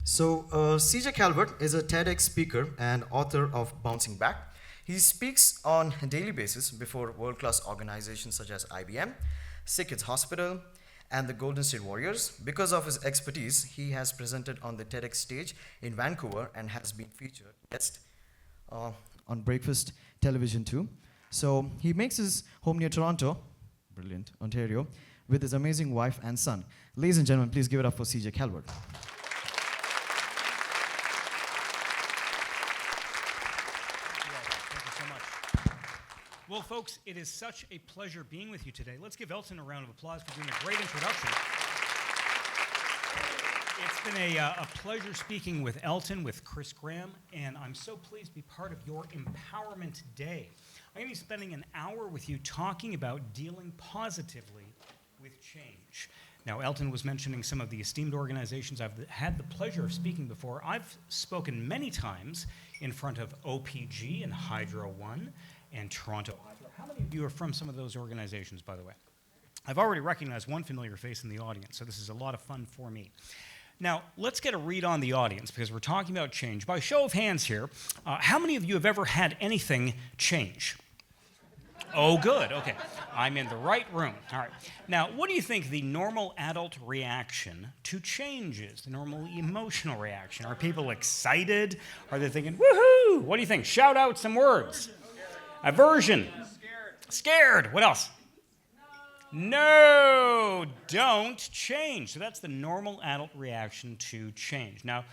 CJ Calvert is a TEDx speaker and author of Bouncing Back. He speaks on a daily basis before world-class organizations such as IBM, Sick Kids Hospital, and the Golden State Warriors. Because of his expertise, he has presented on the TEDx stage in Vancouver and has been featured guest uh, on breakfast television too. So he makes his home near Toronto, brilliant, Ontario, with his amazing wife and son. Ladies and gentlemen, please give it up for CJ Calvert. Thank you so much. Well, folks, it is such a pleasure being with you today. Let's give Elton a round of applause for doing a great introduction. It's been a pleasure speaking with Elton, with Chris Graham, and I'm so pleased to be part of your Empowerment Day. I'm going to be spending an hour with you talking about dealing positively with change. Now, Elton was mentioning some of the esteemed organizations I've had the pleasure of speaking before. I've spoken many times in front of OPG and Hydro One and Toronto Hydro. How many of you are from some of those organizations, by the way? I've already recognized one familiar face in the audience, so this is a lot of fun for me. Now, let's get a read on the audience because we're talking about change. By show of hands here, how many of you have ever had anything change? Oh, good. Okay. I'm in the right room. All right. Now, what do you think the normal adult reaction to change is? The normal emotional reaction? Are people excited? Are they thinking, woohoo? What do you think? Shout out some words. Aversion. Scared. What else? No, don't change. So that's the normal adult reaction to change. Now,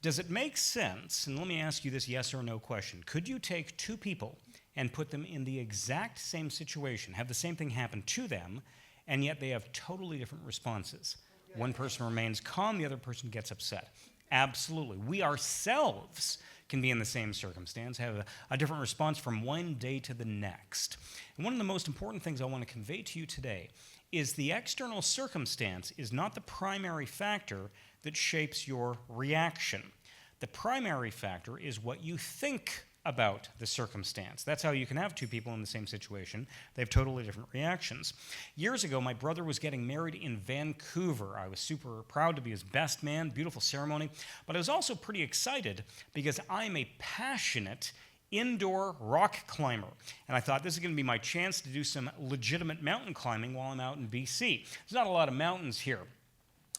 does it make sense? And let me ask you this yes or no question. Could you take two people and put them in the exact same situation, have the same thing happen to them, and yet they have totally different responses? One person remains calm, the other person gets upset. Absolutely. We ourselves can be in the same circumstance, have a different response from one day to the next. And one of the most important things I want to convey to you today is the external circumstance is not the primary factor that shapes your reaction. The primary factor is what you think about the circumstance. That's how you can have two people in the same situation. They have totally different reactions. Years ago, my brother was getting married in Vancouver. I was super proud to be his best man, beautiful ceremony, but I was also pretty excited because I'm a passionate indoor rock climber. And I thought this is going to be my chance to do some legitimate mountain climbing while I'm out in BC. There's not a lot of mountains here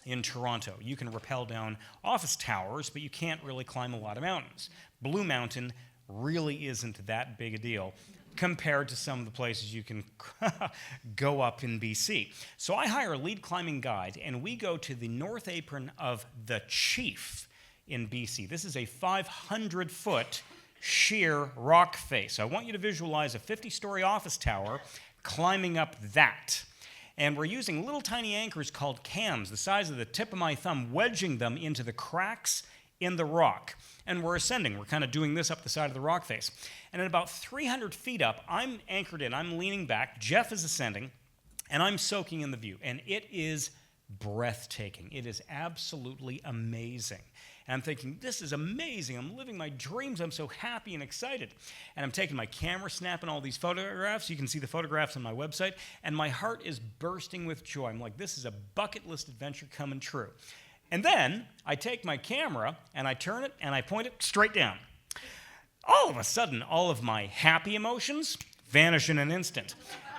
in Toronto. You can rappel down office towers, but you can't really climb a lot of mountains. Blue Mountain really isn't that big a deal compared to some of the places you can go up in BC. So I hire a lead climbing guide, and we go to the North Apron of the Chief in BC. This is a 500-foot sheer rock face. I want you to visualize a 50-story office tower climbing up that. And we're using little tiny anchors called cams, the size of the tip of my thumb, wedging them into the cracks in the rock. And we're ascending. We're kind of doing this up the side of the rock face. And at about 300 feet up, I'm anchored in. I'm leaning back. Jeff is ascending, and I'm soaking in the view. And it is breathtaking. It is absolutely amazing. And I'm thinking, this is amazing. I'm living my dreams. I'm so happy and excited. And I'm taking my camera, snapping all these photographs. You can see the photographs on my website. And my heart is bursting with joy. I'm like, this is a bucket list adventure coming true. And then I take my camera and I turn it and I point it straight down. All of a sudden, all of my happy emotions vanish in an instant.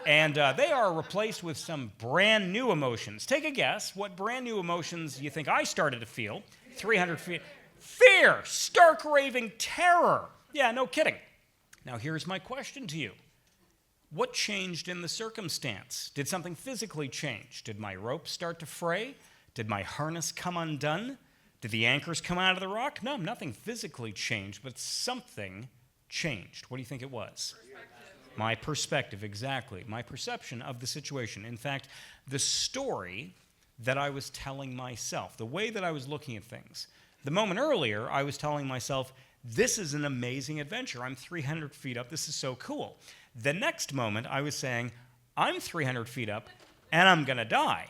And they are replaced with some brand new emotions. Take a guess what brand new emotions you think I started to feel 300 feet. Fear, stark raving terror. Yeah, no kidding. Now here's my question to you. What changed in the circumstance? Did something physically change? Did my rope start to fray? Did my harness come undone? Did the anchors come out of the rock? No, nothing physically changed, but something changed. What do you think it was? My perspective, exactly. My perception of the situation. In fact, the story that I was telling myself, the way that I was looking at things. The moment earlier, I was telling myself, this is an amazing adventure. I'm 300 feet up. This is so cool. The next moment, I was saying, I'm 300 feet up, and I'm going to die.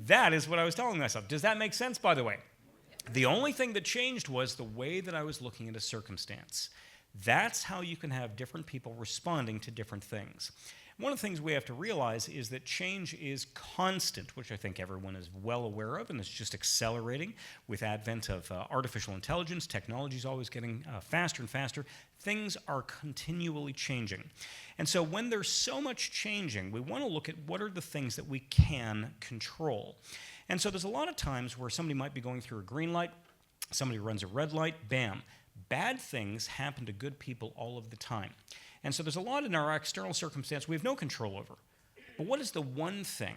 That is what I was telling myself. Does that make sense, by the way? The only thing that changed was the way that I was looking at a circumstance. That's how you can have different people responding to different things. One of the things we have to realize is that change is constant, which I think everyone is well aware of, and it's just accelerating with advent of artificial intelligence. Technology is always getting faster and faster. Things are continually changing. And so when there's so much changing, we want to look at what are the things that we can control. And so there's a lot of times where somebody might be going through a green light, somebody runs a red light, bam. Bad things happen to good people all of the time. And so there's a lot in our external circumstance we have no control over. But what is the one thing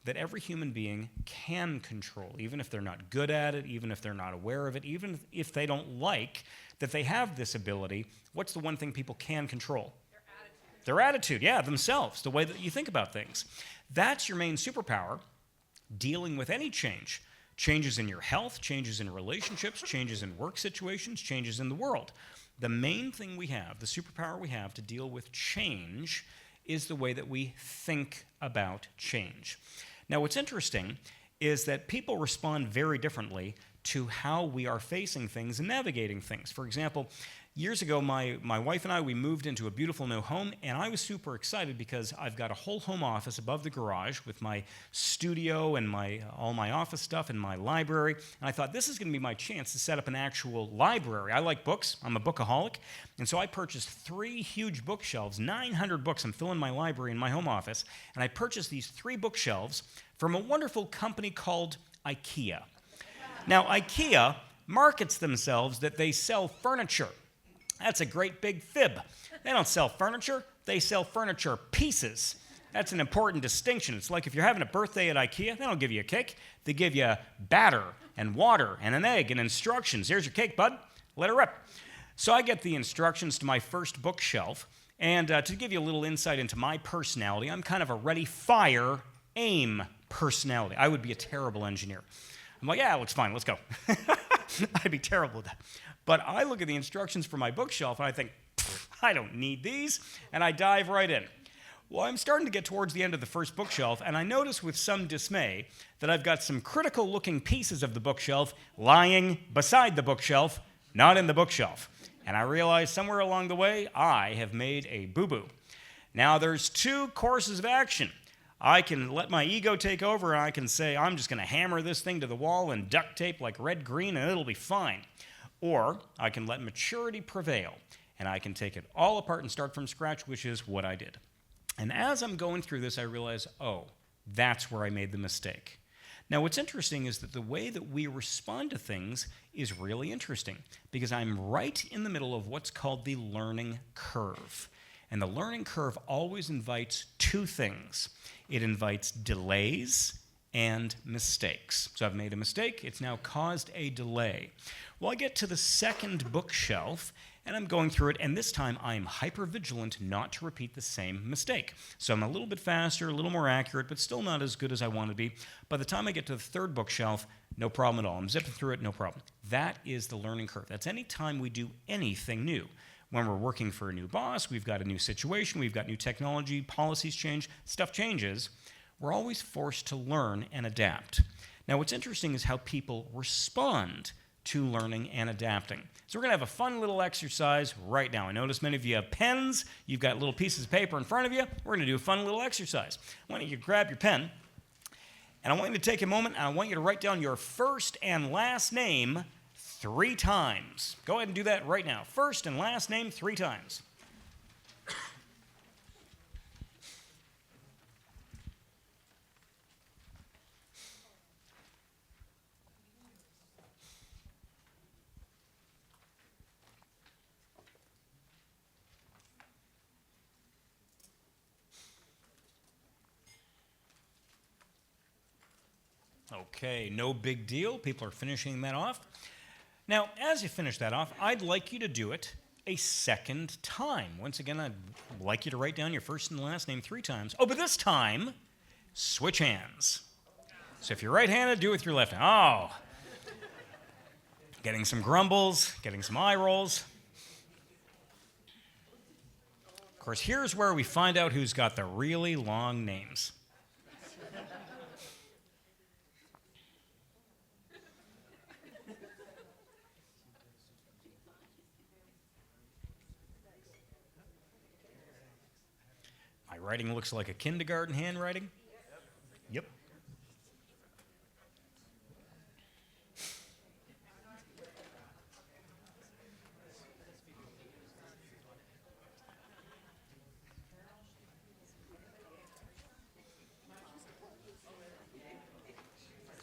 that every human being can control, even if they're not good at it, even if they're not aware of it, even if they don't like that they have this ability? What's the one thing people can control? Their attitude, yeah, themselves, the way that you think about things. That's your main superpower, dealing with any change. Changes in your health, changes in relationships, changes in work situations, changes in the world. The main thing we have, the superpower we have to deal with change, is the way that we think about change. Now, what's interesting is that people respond very differently to how we are facing things and navigating things. For example, years ago, my wife and I, we moved into a beautiful new home, and I was super excited because I've got a whole home office above the garage with my studio and all my office stuff and my library, and I thought this is going to be my chance to set up an actual library. I like books. I'm a bookaholic, and so I purchased 3 huge bookshelves, 900 books. I'm filling my library in my home office, and I purchased these 3 bookshelves from a wonderful company called IKEA. Now, IKEA markets themselves that they sell furniture. That's a great big fib. They don't sell furniture, they sell furniture pieces. That's an important distinction. It's like if you're having a birthday at IKEA, they don't give you a cake. They give you batter and water and an egg and instructions. Here's your cake, bud. Let it rip. So I get the instructions to my first bookshelf, and to give you a little insight into my personality, I'm kind of a ready, fire, aim personality. I would be a terrible engineer. I'm like, yeah, it looks fine, let's go. I'd be terrible at that. But I look at the instructions for my bookshelf and I think, I don't need these, and I dive right in. Well, I'm starting to get towards the end of the first bookshelf, and I notice with some dismay that I've got some critical-looking pieces of the bookshelf lying beside the bookshelf, not in the bookshelf. And I realize somewhere along the way, I have made a boo-boo. Now, there's 2 courses of action. I can let my ego take over, and I can say, I'm just going to hammer this thing to the wall and duct tape like red, green, and it'll be fine. Or I can let maturity prevail, and I can take it all apart and start from scratch, which is what I did. And as I'm going through this, I realize, oh, that's where I made the mistake. Now, what's interesting is that the way that we respond to things is really interesting, because I'm right in the middle of what's called the learning curve. And the learning curve always invites 2 things. It invites delays and mistakes. So I've made a mistake. It's now caused a delay. Well, I get to the second bookshelf, and I'm going through it, and this time I'm hyper-vigilant not to repeat the same mistake. So I'm a little bit faster, a little more accurate, but still not as good as I want to be. By the time I get to the third bookshelf, no problem at all. I'm zipping through it, no problem. That is the learning curve. That's any time we do anything new. When we're working for a new boss, we've got a new situation, we've got new technology, policies change, stuff changes. We're always forced to learn and adapt. Now, what's interesting is how people respond to learning and adapting. So we're going to have a fun little exercise right now. I notice many of you have pens. You've got little pieces of paper in front of you. We're going to do a fun little exercise. Why don't you grab your pen, and I want you to take a moment, and I want you to write down your first and last name 3 times. Go ahead and do that right now. First and last name 3 times. Okay, no big deal. People are finishing that off. Now, as you finish that off, I'd like you to do it a second time. Once again, I'd like you to write down your first and last name 3 times. Oh, but this time, switch hands. So if you're right-handed, do it with your left hand. Oh, getting some grumbles, getting some eye rolls. Of course, here's where we find out who's got the really long names. writing looks like a kindergarten handwriting? Yep.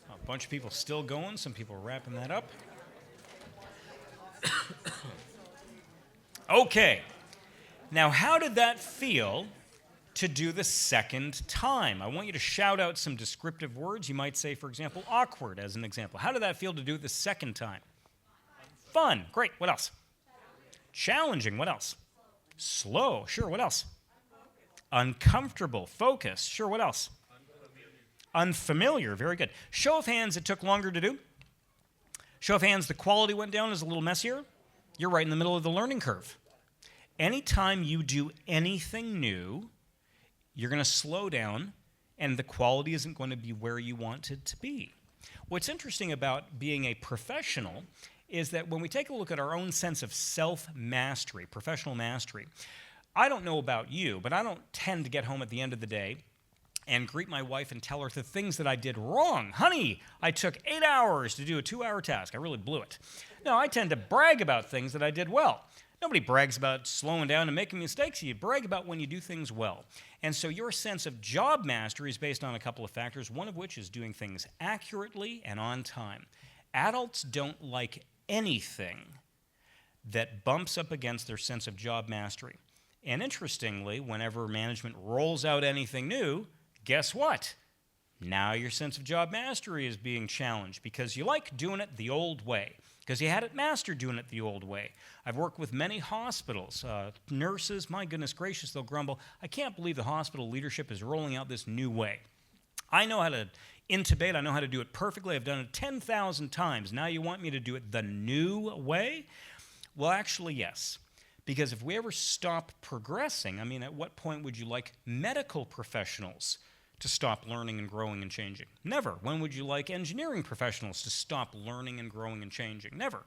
A bunch of people still going. Some people are wrapping that up. Okay. Now, how did that feel to do the second time? I want you to shout out some descriptive words. You might say, for example, awkward as an example. How did that feel to do it the second time? Fun. Great. What else? Challenging. What else? Slow. Sure. What else? Uncomfortable. Focused. Sure. What else? Unfamiliar. Very good. Show of hands, it took longer to do. Show of hands, the quality went down, is a little messier. You're right in the middle of the learning curve. Anytime you do anything new, you're going to slow down, and the quality isn't going to be where you want it to be. What's interesting about being a professional is that when we take a look at our own sense of self-mastery, professional mastery, I don't know about you, but I don't tend to get home at the end of the day and greet my wife and tell her the things that I did wrong. Honey, I took 8 hours to do a 2-hour task. I really blew it. No, I tend to brag about things that I did well. Nobody brags about slowing down and making mistakes. You brag about when you do things well. And so your sense of job mastery is based on a couple of factors, one of which is doing things accurately and on time. Adults don't like anything that bumps up against their sense of job mastery. And interestingly, whenever management rolls out anything new, guess what? Now your sense of job mastery is being challenged because you like doing it the old way, because you had it mastered doing it the old way. I've worked with many hospitals. Nurses, my goodness gracious, they'll grumble, I can't believe the hospital leadership is rolling out this new way. I know how to intubate. I know how to do it perfectly. I've done it 10,000 times. Now you want me to do it the new way? Well, actually, yes. Because if we ever stop progressing, I mean, at what point would you like medical professionals to stop learning and growing and changing? Never. When would you like engineering professionals to stop learning and growing and changing? Never.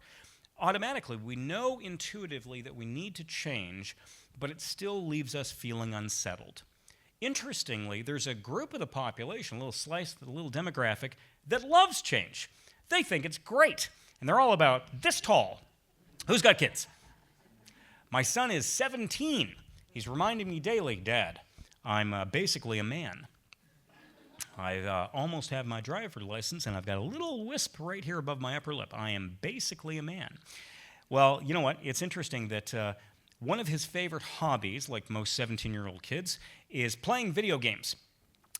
Automatically, we know intuitively that we need to change, but it still leaves us feeling unsettled. Interestingly, there's a group of the population, a little slice, a little demographic, that loves change. They think it's great, and they're all about this tall. Who's got kids? My son is 17. He's reminding me daily, Dad, I'm basically a man. I almost have my driver's license, and I've got a little wisp right here above my upper lip. I am basically a man. Well, you know what? It's interesting that one of his favorite hobbies, like most 17-year-old kids, is playing video games.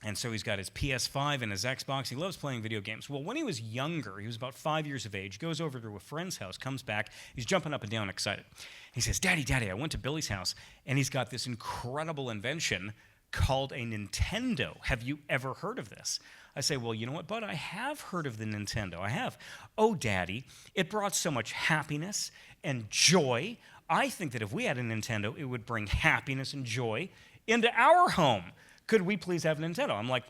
And so he's got his PS5 and his Xbox. He loves playing video games. Well, when he was younger, he was about 5 years of age, goes over to a friend's house, comes back, he's jumping up and down excited. He says, Daddy, I went to Billy's house, and he's got this incredible invention called a Nintendo. Have you ever heard of this? I say, well, you know what, bud? I have heard of the Nintendo. I have. Oh, Daddy, it brought so much happiness and joy. I think that if we had a Nintendo, it would bring happiness and joy into our home. Could we please have a Nintendo? I'm like,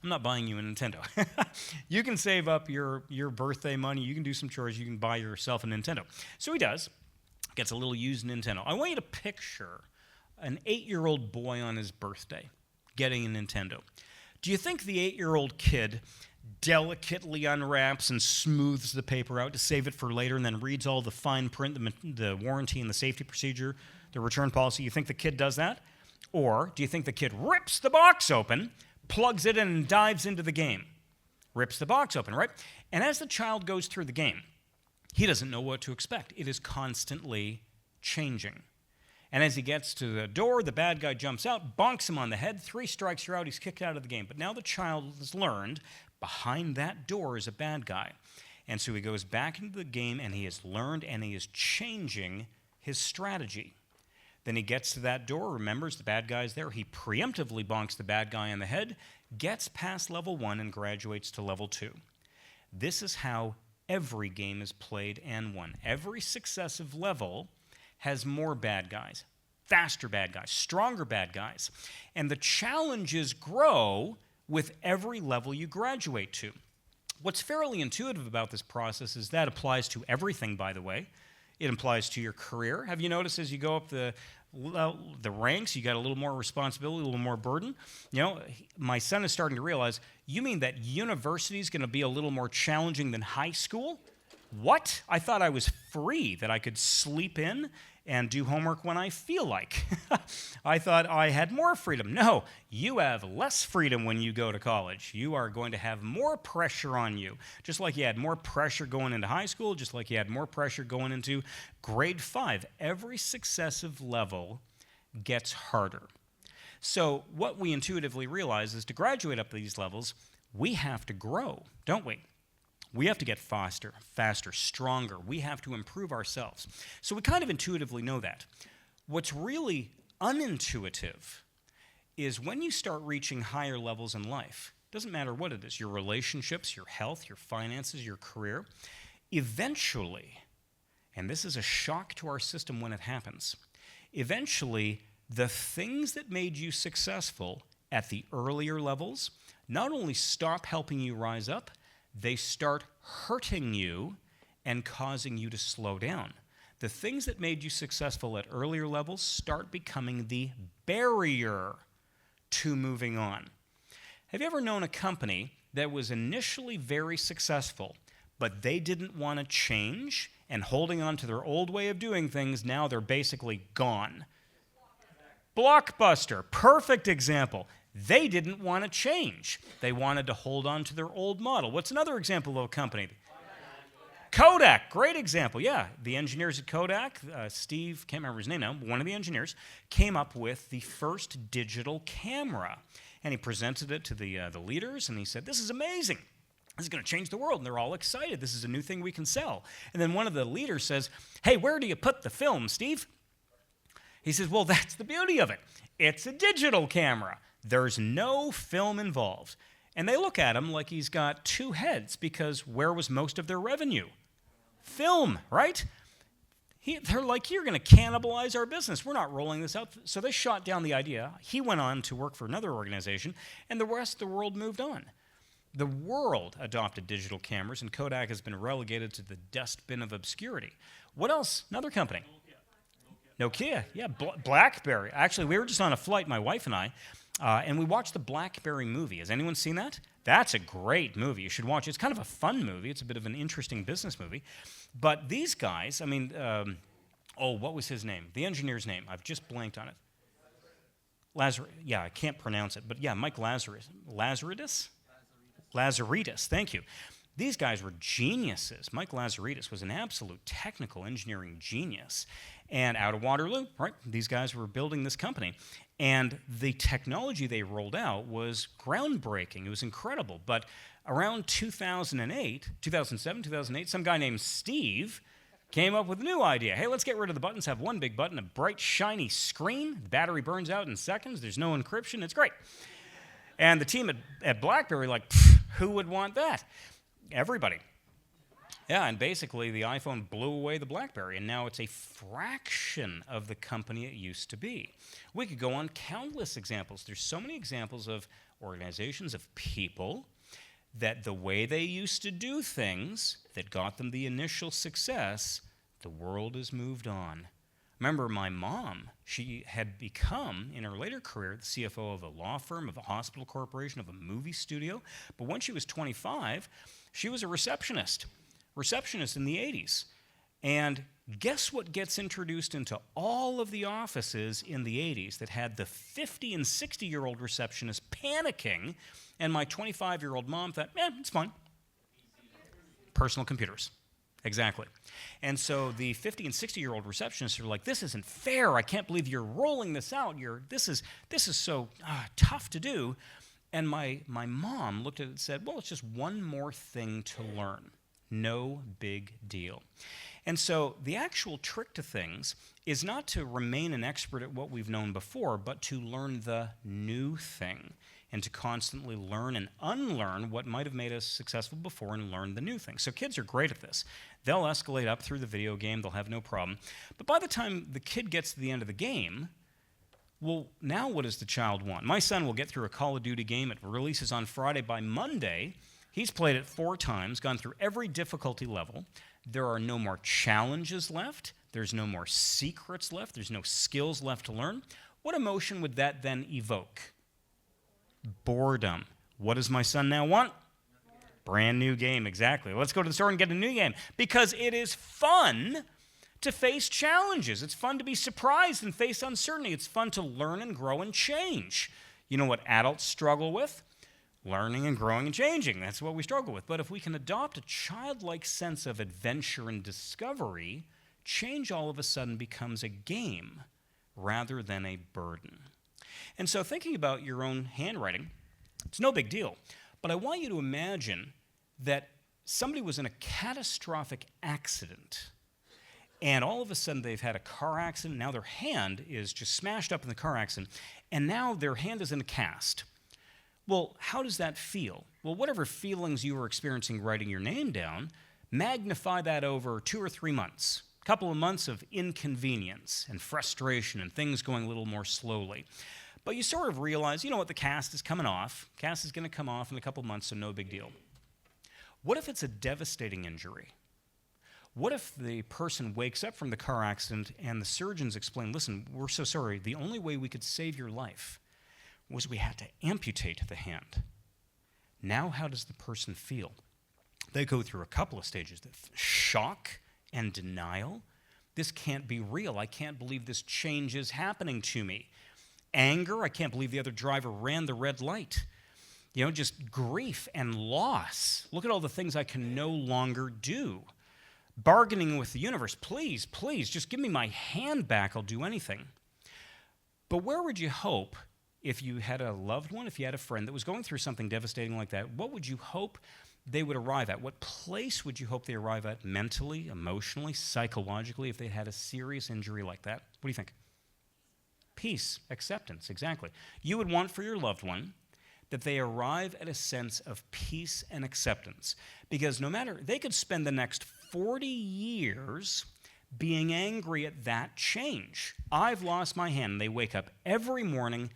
I'm not buying you a Nintendo. You can save up your birthday money. You can do some chores. You can buy yourself a Nintendo. So he does. Gets a little used Nintendo. I want you to picture an 8-year-old boy on his birthday getting a Nintendo. Do you think the 8-year-old kid delicately unwraps and smooths the paper out to save it for later and then reads all the fine print, the warranty and the safety procedure, the return policy? You think the kid does that? Or do you think the kid rips the box open, plugs it in, and dives into the game? Rips the box open, right? And as the child goes through the game, he doesn't know what to expect. It is constantly changing. And as he gets to the door, the bad guy jumps out, bonks him on the head, 3 strikes, you're out, he's kicked out of the game. But now the child has learned behind that door is a bad guy. And so he goes back into the game, and he has learned, and he is changing his strategy. Then he gets to that door, remembers the bad guy's there, he preemptively bonks the bad guy on the head, gets past level 1, and graduates to level 2. This is how every game is played and won. Every successive level has more bad guys, faster bad guys, stronger bad guys. And the challenges grow with every level you graduate to. What's fairly intuitive about this process is that applies to everything, by the way. It applies to your career. Have you noticed as you go up the ranks, you got a little more responsibility, a little more burden? You know, my son is starting to realize, you mean that university is going to be a little more challenging than high school? What? I thought I was free, that I could sleep in and do homework when I feel like. I thought I had more freedom. No, you have less freedom when you go to college. You are going to have more pressure on you. Just like you had more pressure going into high school, just like you had more pressure going into grade 5. Every successive level gets harder. So what we intuitively realize is to graduate up these levels, we have to grow, don't we? We have to get faster, stronger. We have to improve ourselves. So we kind of intuitively know that. What's really unintuitive is when you start reaching higher levels in life, doesn't matter what it is, your relationships, your health, your finances, your career, eventually, and this is a shock to our system when it happens, eventually the things that made you successful at the earlier levels not only stop helping you rise up, they start hurting you and causing you to slow down. The things that made you successful at earlier levels start becoming the barrier to moving on. Have you ever known a company that was initially very successful, but they didn't want to change, and holding on to their old way of doing things, now they're basically gone? Blockbuster, perfect example. They didn't want to change. They wanted to hold on to their old model. What's another example of a company? Kodak, great example. Yeah, the engineers at Kodak, Steve, can't remember his name now, one of the engineers, came up with the first digital camera. And he presented it to the leaders, and he said, this is amazing. This is going to change the world. And they're all excited. This is a new thing we can sell. And then one of the leaders says, hey, where do you put the film, Steve? He says, well, that's the beauty of it. It's a digital camera. There's no film involved. And they look at him like he's got two heads, because where was most of their revenue? Film, right? They're like, you're going to cannibalize our business. We're not rolling this out. So they shot down the idea. He went on to work for another organization, and the rest of the world moved on. The world adopted digital cameras, and Kodak has been relegated to the dustbin of obscurity. What else? Another company. Nokia, yeah, BlackBerry. Actually, we were just on a flight, my wife and I, and we watched the BlackBerry movie. Has anyone seen that? That's a great movie. You should watch it. It's kind of a fun movie. It's a bit of an interesting business movie. But these guys, I mean, what was his name? The engineer's name. I've just blanked on it. I can't pronounce it. But yeah, Mike Lazaridis, thank you. These guys were geniuses. Mike Lazaridis was an absolute technical engineering genius. And out of Waterloo, right, these guys were building this company. And the technology they rolled out was groundbreaking. It was incredible. But around 2007, 2008, some guy named Steve came up with a new idea. Hey, let's get rid of the buttons, have one big button, a bright, shiny screen. The battery burns out in seconds. There's no encryption. It's great. And the team at BlackBerry, like, who would want that? Everybody. Yeah, and basically the iPhone blew away the BlackBerry, and now it's a fraction of the company it used to be. We could go on countless examples. There's so many examples of organizations, of people, that the way they used to do things that got them the initial success, the world has moved on. Remember, my mom, she had become, in her later career, the CFO of a law firm, of a hospital corporation, of a movie studio. But when she was 25, she was a receptionist in the 80s. And guess what gets introduced into all of the offices in the 80s that had the 50 and 60-year-old receptionists panicking, and my 25-year-old mom thought, it's fine. Personal computers. Exactly. And so the 50 and 60-year-old receptionists are like, this isn't fair. I can't believe you're rolling this out. This is so tough to do. And my mom looked at it and said, well, it's just one more thing to learn. No big deal. And so the actual trick to things is not to remain an expert at what we've known before, but to learn the new thing and to constantly learn and unlearn what might have made us successful before and learn the new thing. So kids are great at this. They'll escalate up through the video game. They'll have no problem. But by the time the kid gets to the end of the game, well, now what does the child want? My son will get through a Call of Duty game. It releases on Friday. By Monday, He's played it 4 times, gone through every difficulty level. There are no more challenges left. There's no more secrets left. There's no skills left to learn. What emotion would that then evoke? Boredom. What does my son now want? Brand new game, exactly. Let's go to the store and get a new game. Because it is fun to face challenges. It's fun to be surprised and face uncertainty. It's fun to learn and grow and change. You know what adults struggle with? Learning and growing and changing. That's what we struggle with. But if we can adopt a childlike sense of adventure and discovery, change all of a sudden becomes a game rather than a burden. And so thinking about your own handwriting, it's no big deal. But I want you to imagine that somebody was in a catastrophic accident, and all of a sudden they've had a car accident. Now their hand is just smashed up in the car accident, and now their hand is in a cast. Well, how does that feel? Well, whatever feelings you were experiencing writing your name down, magnify that over 2 or 3 months. A couple of months of inconvenience and frustration and things going a little more slowly. But you sort of realize, you know what, the cast is coming off. Cast is going to come off in a couple of months, so no big deal. What if it's a devastating injury? What if the person wakes up from the car accident and the surgeons explain, listen, we're so sorry, the only way we could save your life was we had to amputate the hand. Now how does the person feel? They go through a couple of stages: shock and denial. This can't be real. I can't believe this change is happening to me. Anger, I can't believe the other driver ran the red light. Just grief and loss. Look at all the things I can no longer do. Bargaining with the universe, please, just give me my hand back, I'll do anything. But where would you hope, if you had a loved one, if you had a friend that was going through something devastating like that, what would you hope they would arrive at? What place would you hope they arrive at mentally, emotionally, psychologically, if they had a serious injury like that? What do you think? Peace, acceptance, exactly. You would want for your loved one that they arrive at a sense of peace and acceptance. Because no matter, they could spend the next 40 years being angry at that change. I've lost my hand. They wake up every morning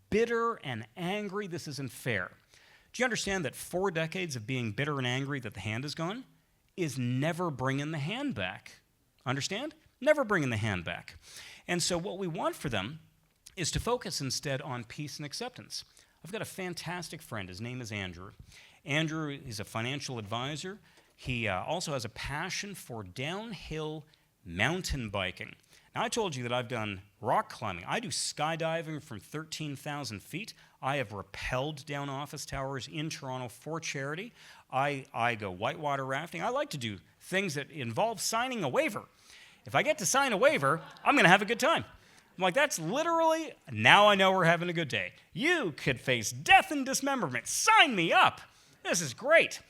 bitter and angry. This isn't fair. Do you understand that 4 decades of being bitter and angry that the hand is gone is never bringing the hand back? Understand? Never bringing the hand back. And so what we want for them is to focus instead on peace and acceptance. I've got a fantastic friend. His name is Andrew. Andrew is a financial advisor. He also has a passion for downhill mountain biking. Now, I told you that I've done rock climbing. I do skydiving from 13,000 feet. I have rappelled down office towers in Toronto for charity. I go whitewater rafting. I like to do things that involve signing a waiver. If I get to sign a waiver, I'm going to have a good time. I'm like, that's literally, now I know we're having a good day. You could face death and dismemberment. Sign me up. This is great.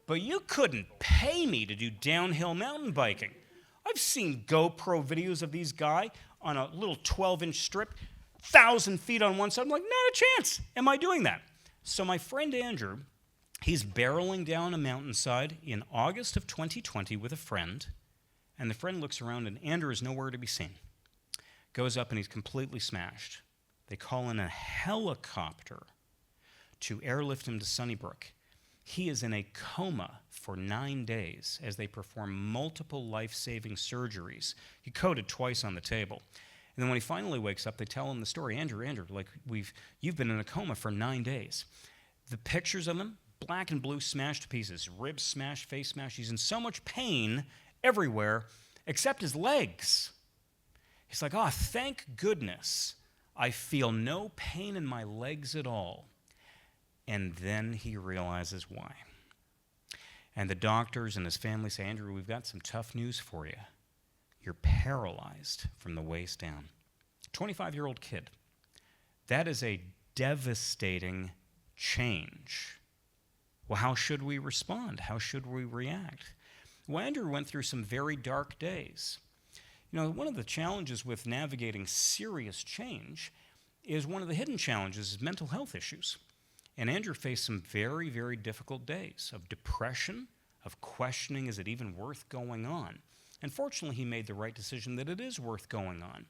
But you couldn't pay me to do downhill mountain biking. I've seen GoPro videos of these guys on a little 12-inch strip, 1,000 feet on one side. I'm like, not a chance. Am I doing that? So my friend Andrew, he's barreling down a mountainside in August of 2020 with a friend, and the friend looks around, and Andrew is nowhere to be seen. Goes up, and he's completely smashed. They call in a helicopter to airlift him to Sunnybrook. He is in a coma for 9 days as they perform multiple life-saving surgeries. He coded twice on the table. And then when he finally wakes up, they tell him the story. Andrew, like, you've been in a coma for 9 days. The pictures of him, black and blue, smashed to pieces, ribs smashed, face smashed. He's in so much pain everywhere except his legs. He's like, oh, thank goodness I feel no pain in my legs at all. And then he realizes why. And the doctors and his family say, Andrew, we've got some tough news for you. You're paralyzed from the waist down. 25-year-old kid. That is a devastating change. Well, how should we respond? How should we react? Well, Andrew went through some very dark days. One of the challenges with navigating serious change is one of the hidden challenges is mental health issues. And Andrew faced some very, very difficult days of depression, of questioning, is it even worth going on? And fortunately, he made the right decision that it is worth going on.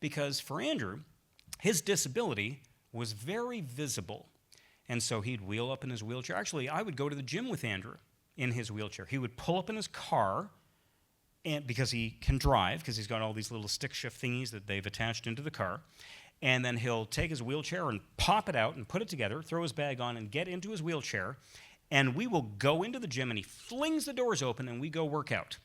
Because for Andrew, his disability was very visible. And so he'd wheel up in his wheelchair. Actually, I would go to the gym with Andrew in his wheelchair. He would pull up in his car, and because he can drive, because he's got all these little stick shift thingies that they've attached into the car. And then he'll take his wheelchair and pop it out and put it together, throw his bag on and get into his wheelchair. And we will go into the gym and he flings the doors open and we go work out.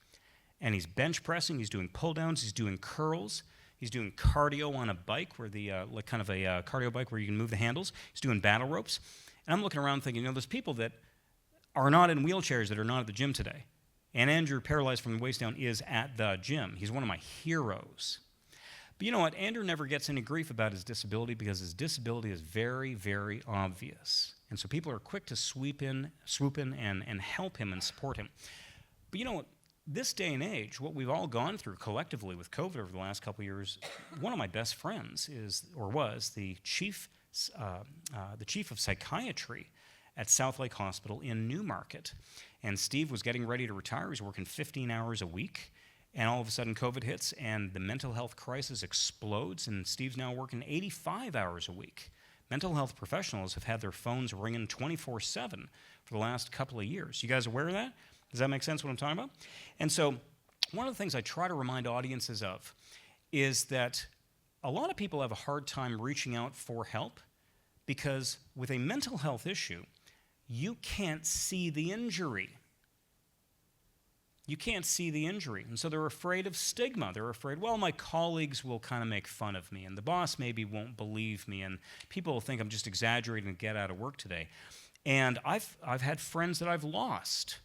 And he's bench pressing, he's doing pull downs, he's doing curls, he's doing cardio on a bike, where like kind of a cardio bike where you can move the handles. He's doing battle ropes. And I'm looking around thinking, there's people that are not in wheelchairs that are not at the gym today. And Andrew, paralyzed from the waist down, is at the gym. He's one of my heroes. But you know what? Andrew never gets any grief about his disability because his disability is very, very obvious. And so people are quick to swoop in and help him and support him. But you know what? This day and age, what we've all gone through collectively with COVID over the last couple of years, one of my best friends was the chief of psychiatry at South Lake Hospital in Newmarket. And Steve was getting ready to retire. He was working 15 hours a week. And all of a sudden, COVID hits, and the mental health crisis explodes, and Steve's now working 85 hours a week. Mental health professionals have had their phones ringing 24/7 for the last couple of years. You guys aware of that? Does that make sense what I'm talking about? And so one of the things I try to remind audiences of is that a lot of people have a hard time reaching out for help because with a mental health issue, you can't see the injury. You can't see the injury. And so they're afraid of stigma. They're afraid, well, my colleagues will kind of make fun of me, and the boss maybe won't believe me, and people will think I'm just exaggerating to get out of work today. And I've had friends that I've lost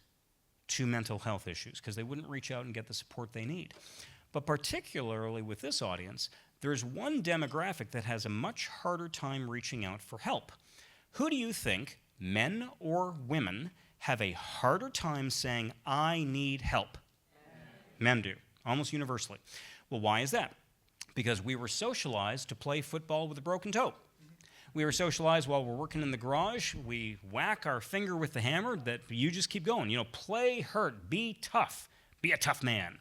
to mental health issues because they wouldn't reach out and get the support they need. But particularly with this audience, there's one demographic that has a much harder time reaching out for help. Who do you think, men or women, have a harder time saying, I need help? Men do, almost universally. Well, why is that? Because we were socialized to play football with a broken toe. We were socialized while we're working in the garage. We whack our finger with the hammer that you just keep going. Play hurt, be tough, be a tough man.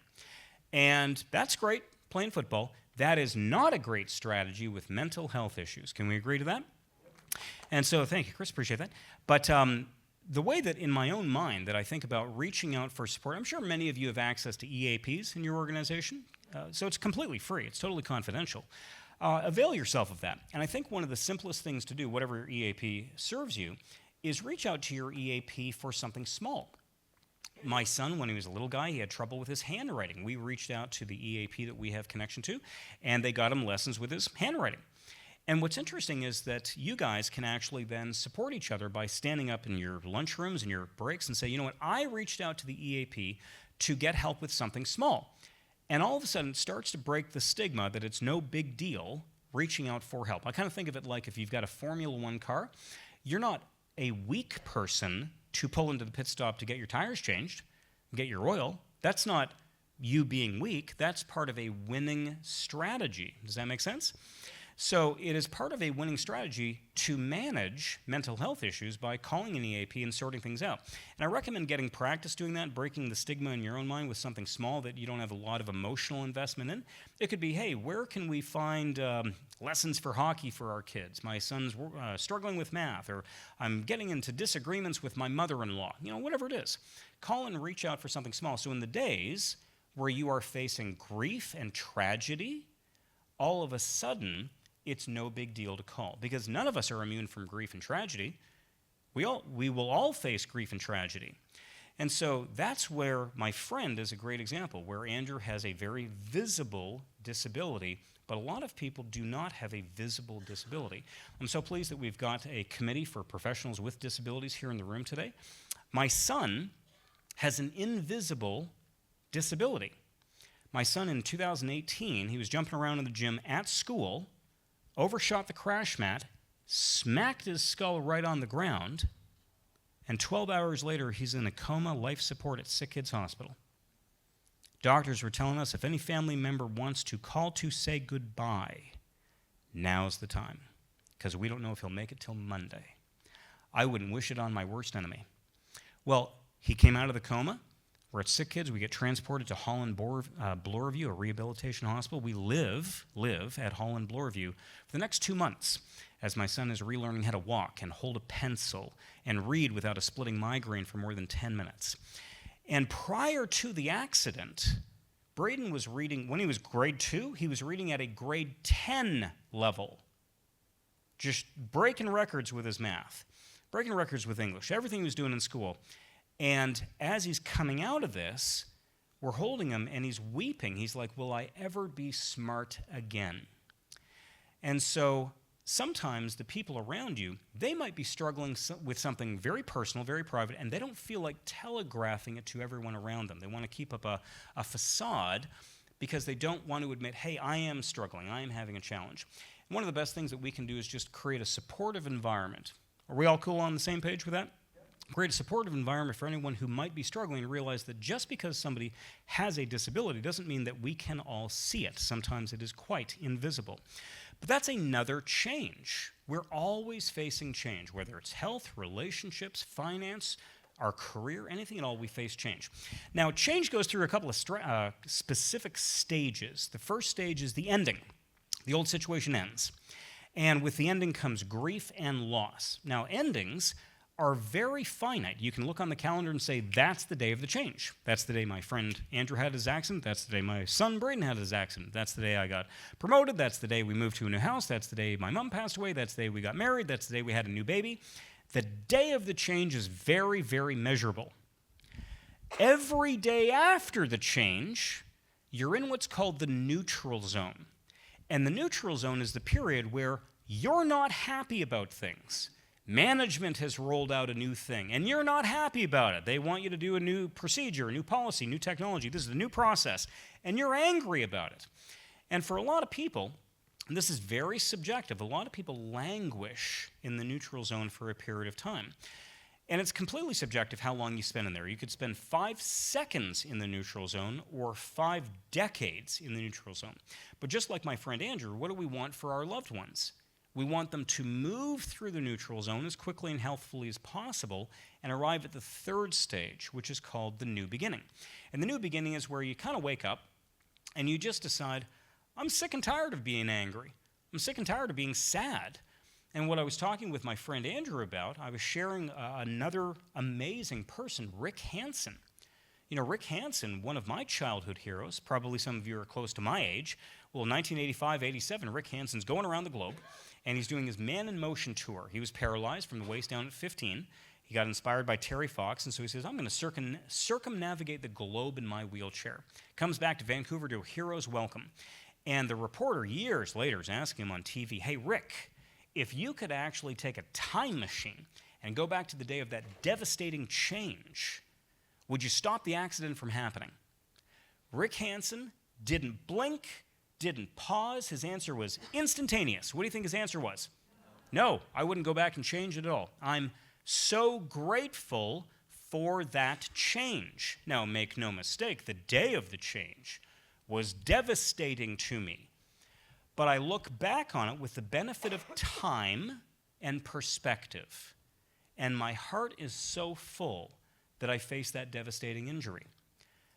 And that's great, playing football. That is not a great strategy with mental health issues. Can we agree to that? And so, thank you, Chris, appreciate that. But the way that in my own mind that I think about reaching out for support, I'm sure many of you have access to EAPs in your organization, so it's completely free. It's totally confidential. Avail yourself of that. And I think one of the simplest things to do, whatever your EAP serves you, is reach out to your EAP for something small. My son, when he was a little guy, he had trouble with his handwriting. We reached out to the EAP that we have connection to, and they got him lessons with his handwriting. And what's interesting is that you guys can actually then support each other by standing up in your lunchrooms and your breaks and say, you know what, I reached out to the EAP to get help with something small. And all of a sudden, it starts to break the stigma that it's no big deal reaching out for help. I kind of think of it like if you've got a Formula One car, you're not a weak person to pull into the pit stop to get your tires changed and get your oil. That's not you being weak. That's part of a winning strategy. Does that make sense? So it is part of a winning strategy to manage mental health issues by calling an EAP and sorting things out. And I recommend getting practice doing that, breaking the stigma in your own mind with something small that you don't have a lot of emotional investment in. It could be, hey, where can we find lessons for hockey for our kids? My son's struggling with math, or I'm getting into disagreements with my mother-in-law. Whatever it is. Call and reach out for something small. So in the days where you are facing grief and tragedy, all of a sudden, it's no big deal to call, because none of us are immune from grief and tragedy. We will all face grief and tragedy. And so that's where my friend is a great example, where Andrew has a very visible disability, but a lot of people do not have a visible disability. I'm so pleased that we've got a committee for professionals with disabilities here in the room today. My son has an invisible disability. My son in 2018, he was jumping around in the gym at school, overshot the crash mat, smacked his skull right on the ground, and 12 hours later, he's in a coma, life support at Sick Kids Hospital. Doctors were telling us if any family member wants to call to say goodbye, now's the time, because we don't know if he'll make it till Monday. I wouldn't wish it on my worst enemy. Well, he came out of the coma. We're at Sick Kids. We get transported to Holland Bloorview, a rehabilitation hospital. We live at Holland Bloorview for the next 2 months as my son is relearning how to walk and hold a pencil and read without a splitting migraine for more than 10 minutes. And prior to the accident, Braden was reading, when he was grade 2, he was reading at a grade 10 level. Just breaking records with his math, breaking records with English, everything he was doing in school. And as he's coming out of this, we're holding him and he's weeping. He's like, will I ever be smart again? And so sometimes the people around you, they might be struggling with something very personal, very private, and they don't feel like telegraphing it to everyone around them. They want to keep up a facade because they don't want to admit, hey, I am struggling, I am having a challenge. And one of the best things that we can do is just create a supportive environment. Are we all cool on the same page with that? Create a supportive environment for anyone who might be struggling and realize that just because somebody has a disability doesn't mean that we can all see it. Sometimes it is quite invisible. But that's another change. We're always facing change, whether it's health, relationships, finance, our career, anything at all, we face change. Now, change goes through a couple of specific stages. The first stage is the ending. The old situation ends. And with the ending comes grief and loss. Now, endings are very finite. You can look on the calendar and say, that's the day of the change. That's the day my friend Andrew had his accident. That's the day my son Braden had his accident. That's the day I got promoted. That's the day we moved to a new house. That's the day my mom passed away. That's the day we got married. That's the day we had a new baby. The day of the change is very, very measurable. Every day after the change, you're in what's called the neutral zone. And the neutral zone is the period where you're not happy about things. Management has rolled out a new thing, and you're not happy about it. They want you to do a new procedure, a new policy, new technology. This is a new process, and you're angry about it. And for a lot of people, and this is very subjective, a lot of people languish in the neutral zone for a period of time. And it's completely subjective how long you spend in there. You could spend 5 seconds in the neutral zone or 5 decades in the neutral zone. But just like my friend Andrew, what do we want for our loved ones? We want them to move through the neutral zone as quickly and healthfully as possible and arrive at the third stage, which is called the new beginning. And the new beginning is where you kind of wake up and you just decide, I'm sick and tired of being angry. I'm sick and tired of being sad. And what I was talking with my friend Andrew about, I was sharing another amazing person, Rick Hansen. You know, Rick Hansen, one of my childhood heroes, probably some of you are close to my age. Well, 1985-87, Rick Hansen's going around the globe, and he's doing his Man in Motion tour. He was paralyzed from the waist down at 15. He got inspired by Terry Fox, and so he says, I'm going to circumnavigate the globe in my wheelchair. Comes back to Vancouver to a hero's welcome. And the reporter, years later, is asking him on TV, hey, Rick, if you could actually take a time machine and go back to the day of that devastating change, would you stop the accident from happening? Rick Hansen didn't blink, didn't pause. His answer was instantaneous. What do you think his answer was? No, I wouldn't go back and change it at all. I'm so grateful for that change. Now, make no mistake, the day of the change was devastating to me. But I look back on it with the benefit of time and perspective. And my heart is so full that I face that devastating injury.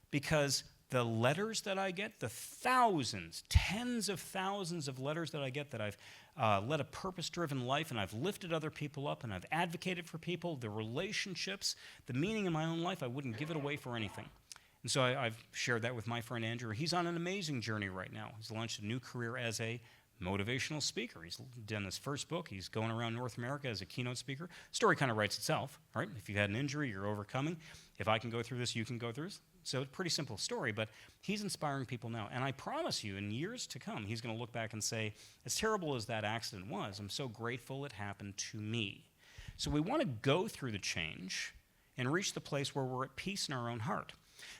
Because the letters that I get, the thousands, tens of thousands of letters that I get that I've led a purpose-driven life and I've lifted other people up and I've advocated for people, the relationships, the meaning in my own life, I wouldn't give it away for anything. And so I've shared that with my friend Andrew. He's on an amazing journey right now. He's launched a new career as a motivational speaker. He's done his first book. He's going around North America as a keynote speaker. Story kind of writes itself, right? If you've had an injury, you're overcoming. If I can go through this, you can go through this. So it's a pretty simple story, but he's inspiring people now. And I promise you, in years to come, he's going to look back and say, as terrible as that accident was, I'm so grateful it happened to me. So we want to go through the change and reach the place where we're at peace in our own heart.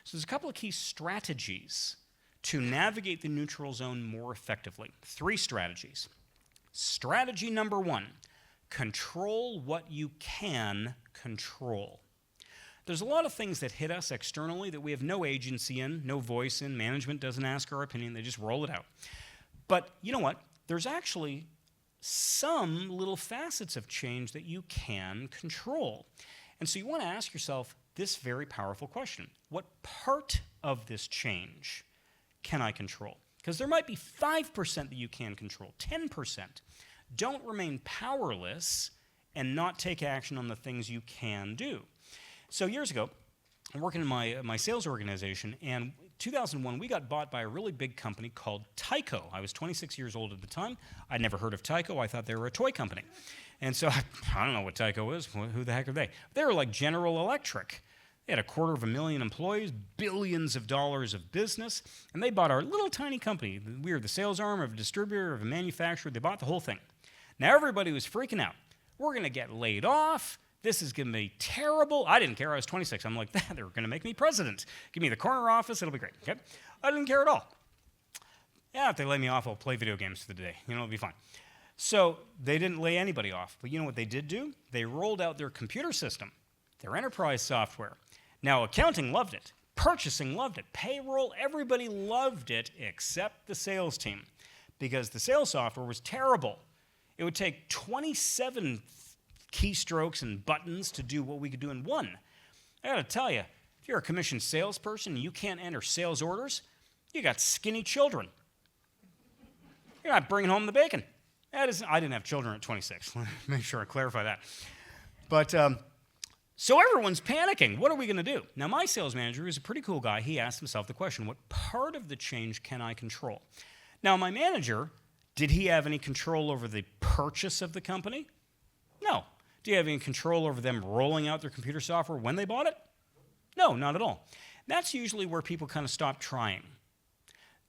So there's a couple of key strategies to navigate the neutral zone more effectively. 3 strategies. Strategy number 1, control what you can control. There's a lot of things that hit us externally that we have no agency in, no voice in. Management doesn't ask our opinion. They just roll it out. But you know what? There's actually some little facets of change that you can control. And so you want to ask yourself this very powerful question. What part of this change can I control? Because there might be 5% that you can control, 10%. Don't remain powerless and not take action on the things you can do. So years ago, I'm working in my sales organization, and 2001, we got bought by a really big company called Tyco. I was 26 years old at the time. I'd never heard of Tyco. I thought they were a toy company. And so I don't know what Tyco is. Who the heck are they? They were like General Electric. They had 250,000 employees, billions of dollars of business, and they bought our little tiny company. We were the sales arm of a distributor, of a manufacturer. They bought the whole thing. Now everybody was freaking out. We're going to get laid off. This is going to be terrible. I didn't care. I was 26. I'm like, they're going to make me president. Give me the corner office. It'll be great. Okay? I didn't care at all. Yeah, if they lay me off, I'll play video games for the day. It'll be fine. So they didn't lay anybody off. But you know what they did do? They rolled out their computer system, their enterprise software. Now, accounting loved it. Purchasing loved it. Payroll, everybody loved it except the sales team, because the sales software was terrible. It would take 27 keystrokes and buttons to do what we could do in one. I gotta tell you, if you're a commissioned salesperson and you can't enter sales orders, you got skinny children. You're not bringing home the bacon. I didn't have children at 26. Let me make sure I clarify that. But so everyone's panicking. What are we going to do? Now, my sales manager is a pretty cool guy. He asked himself the question, what part of the change can I control? Now, my manager, did he have any control over the purchase of the company? No. Do you have any control over them rolling out their computer software when they bought it? No, not at all. That's usually where people kind of stop trying.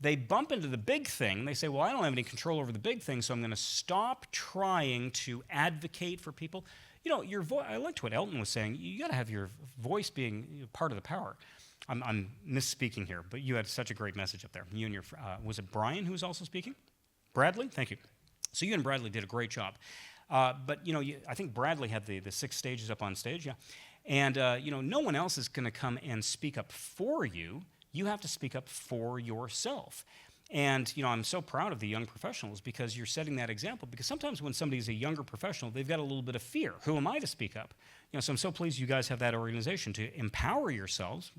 They bump into the big thing. They say, well, I don't have any control over the big thing, so I'm going to stop trying to advocate for people. You know, your voice, I liked what Elton was saying. You got to have your voice being part of the power. I'm misspeaking here, but you had such a great message up there. You and your, was it Brian who was also speaking? Bradley? Thank you. So you and Bradley did a great job. But, you know, I think Bradley had the 6 stages up on stage, yeah. And, you know, no one else is going to come and speak up for you. You have to speak up for yourself. And, you know, I'm so proud of the young professionals because you're setting that example. Because sometimes when somebody's a younger professional, they've got a little bit of fear. Who am I to speak up? You know, so I'm so pleased you guys have that organization to empower yourselves.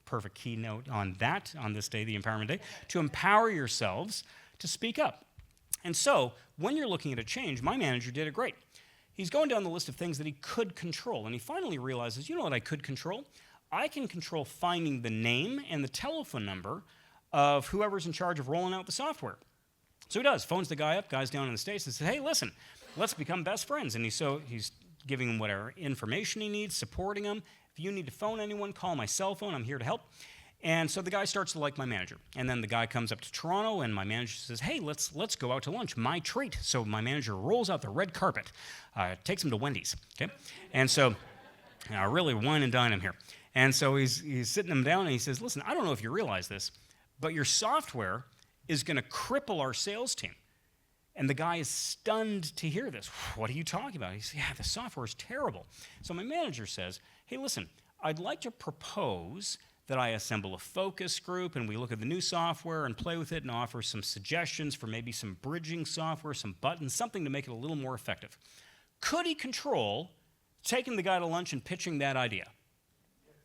Perfect keynote on that, on this day, the Empowerment Day, to empower yourselves to speak up. And so, when you're looking at a change, my manager did it great. He's going down the list of things that he could control, and he finally realizes, you know what I could control? I can control finding the name and the telephone number of whoever's in charge of rolling out the software. So he does, phones the guy up, guy's down in the States, and says, hey, listen, let's become best friends. And he's giving him whatever information he needs, supporting him. If you need to phone anyone, call my cell phone, I'm here to help. And so the guy starts to like my manager. And then the guy comes up to Toronto, and my manager says, hey, let's go out to lunch, my treat. So my manager rolls out the red carpet, takes him to Wendy's, okay? And so, really wine and dine him here. And so he's sitting him down, and he says, listen, I don't know if you realize this, but your software is going to cripple our sales team. And the guy is stunned to hear this. What are you talking about? He says, yeah, the software is terrible. So my manager says, hey, listen, I'd like to propose that I assemble a focus group and we look at the new software and play with it and offer some suggestions for maybe some bridging software, some buttons, something to make it a little more effective. Could he control taking the guy to lunch and pitching that idea?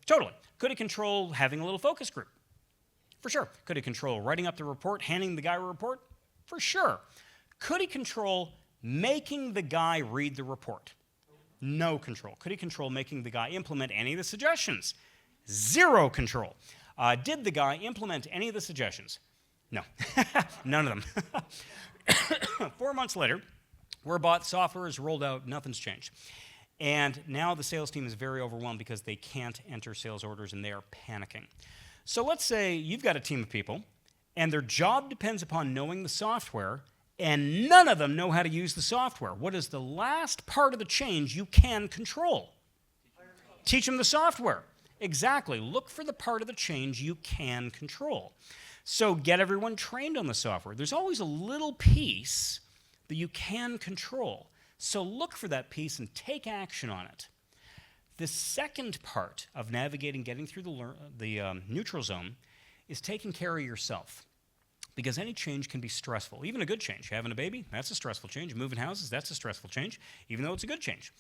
Totally. Could he control having a little focus group? For sure. Could he control writing up the report, handing the guy a report? For sure. Could he control making the guy read the report? No control. Could he control making the guy implement any of the suggestions? Zero control. Did the guy implement any of the suggestions? No. None of them. 4 months later, we're bought, software is rolled out, nothing's changed. And now the sales team is very overwhelmed because they can't enter sales orders and they are panicking. So let's say you've got a team of people and their job depends upon knowing the software and none of them know how to use the software. What is the last part of the change you can control? Teach them the software. Exactly. Look for the part of the change you can control. So get everyone trained on the software. There's always a little piece that you can control. So look for that piece and take action on it. The second part of navigating, getting through the neutral zone is taking care of yourself. Because any change can be stressful. Even a good change. Having a baby, that's a stressful change. Moving houses, that's a stressful change, even though it's a good change.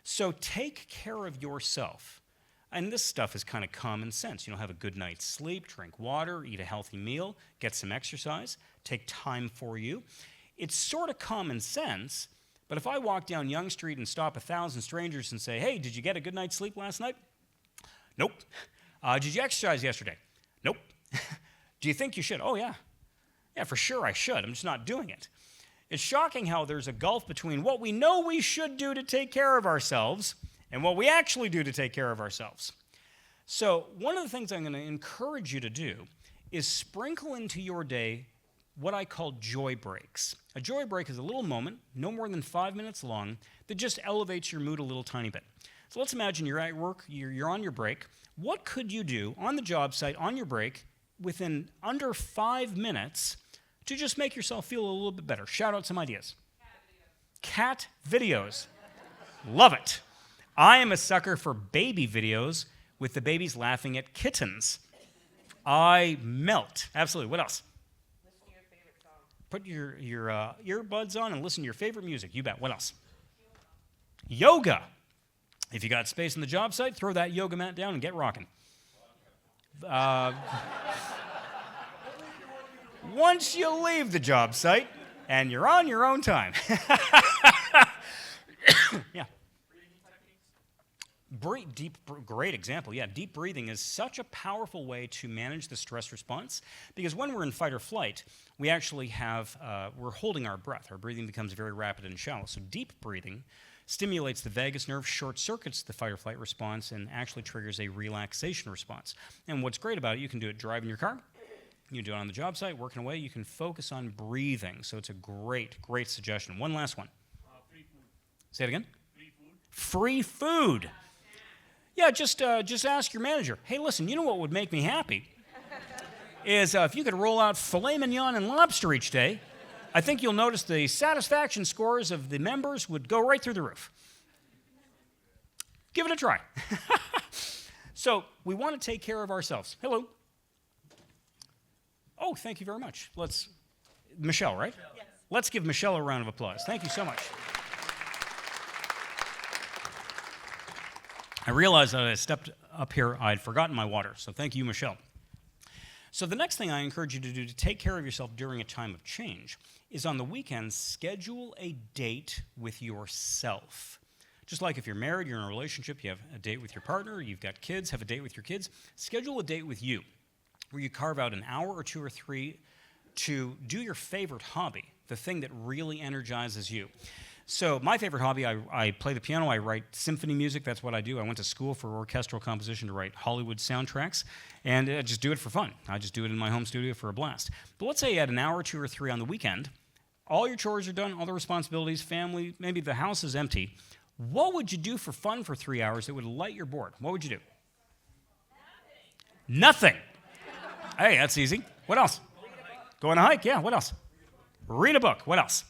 So take care of yourself. And this stuff is kind of common sense. You know, have a good night's sleep, drink water, eat a healthy meal, get some exercise, take time for you. It's sort of common sense, but if I walk down Yonge Street and stop 1,000 strangers and say, hey, did you get a good night's sleep last night? Nope. Did you exercise yesterday? Nope. Do you think you should? Oh, yeah. Yeah, for sure I should. I'm just not doing it. It's shocking how there's a gulf between what we know we should do to take care of ourselves and what we actually do to take care of ourselves. So one of the things I'm going to encourage you to do is sprinkle into your day what I call joy breaks. A joy break is a little moment, no more than 5 minutes long, that just elevates your mood a little tiny bit. So let's imagine you're at work, you're on your break. What could you do on the job site, on your break, within under 5 minutes to just make yourself feel a little bit better? Shout out some ideas. Cat videos. Love it. I am a sucker for baby videos with the babies laughing at kittens. I melt. Absolutely. What else? Listen to your favorite song. Put your earbuds on and listen to your favorite music. You bet. What else? Yoga. If you got space on the job site, throw that yoga mat down and get rocking. Once you leave the job site and you're on your own time. Yeah. Great example. Yeah, deep breathing is such a powerful way to manage the stress response because when we're in fight or flight, we actually we're holding our breath. Our breathing becomes very rapid and shallow. So deep breathing stimulates the vagus nerve, short circuits the fight or flight response, and actually triggers a relaxation response. And what's great about it, you can do it driving your car. You can do it on the job site, working away. You can focus on breathing. So it's a great suggestion. One last one. Free food. Say it again. Free food. Free food. Yeah, just ask your manager. Hey, listen, you know what would make me happy? Is if you could roll out filet mignon and lobster each day. I think you'll notice the satisfaction scores of the members would go right through the roof. Give it a try. So we want to take care of ourselves. Hello. Oh, thank you very much. Michelle, right? Yes. Let's give Michelle a round of applause. Thank you so much. I realized that I stepped up here, I'd forgotten my water, so thank you, Michelle. So the next thing I encourage you to do to take care of yourself during a time of change is on the weekends, schedule a date with yourself. Just like if you're married, you're in a relationship, you have a date with your partner, you've got kids, have a date with your kids, schedule a date with you where you carve out an hour or 2 or 3 to do your favorite hobby, the thing that really energizes you. So my favorite hobby, I play the piano, I write symphony music, that's what I do. I went to school for orchestral composition to write Hollywood soundtracks, and I just do it for fun. I just do it in my home studio for a blast. But let's say you had an hour, 2 or 3 on the weekend, all your chores are done, all the responsibilities, family, maybe the house is empty. What would you do for fun for 3 hours that would light your board? What would you do? Nothing. Hey, that's easy. What else? Go on a hike, yeah, what else? Read a book, what else?